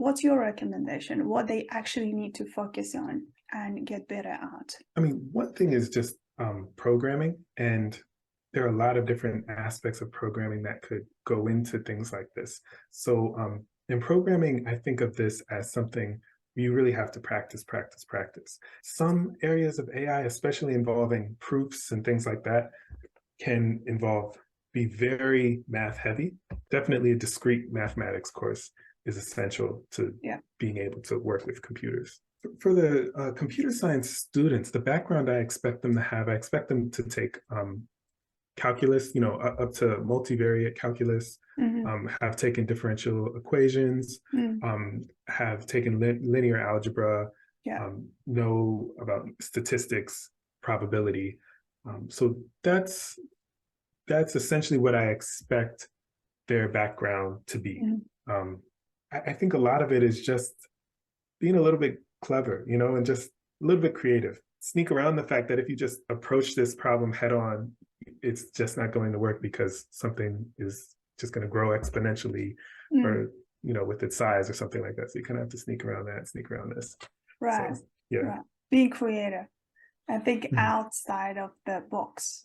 what's your recommendation? What they actually need to focus on and get better at? I mean, one thing is just programming, and there are a lot of different aspects of programming that could go into things like this. So in programming, I think of this as something you really have to practice, practice, practice. Some areas of AI, especially involving proofs and things like that, can be very math heavy. Definitely a discrete mathematics course is essential to being able to work with computers. For the computer science students, the background I expect them to have, I expect them to take calculus, up to multivariate calculus, have taken differential equations, have taken linear algebra, know about statistics, probability. So that's essentially what I expect their background to be. I think a lot of it is just being a little bit clever, and just a little bit creative. Sneak around the fact that if you just approach this problem head on, it's just not going to work because something is just going to grow exponentially or, with its size or something like that. So you kind of have to sneak around that, sneak around this. Right. So, yeah. Right. Being creative and think outside of the box.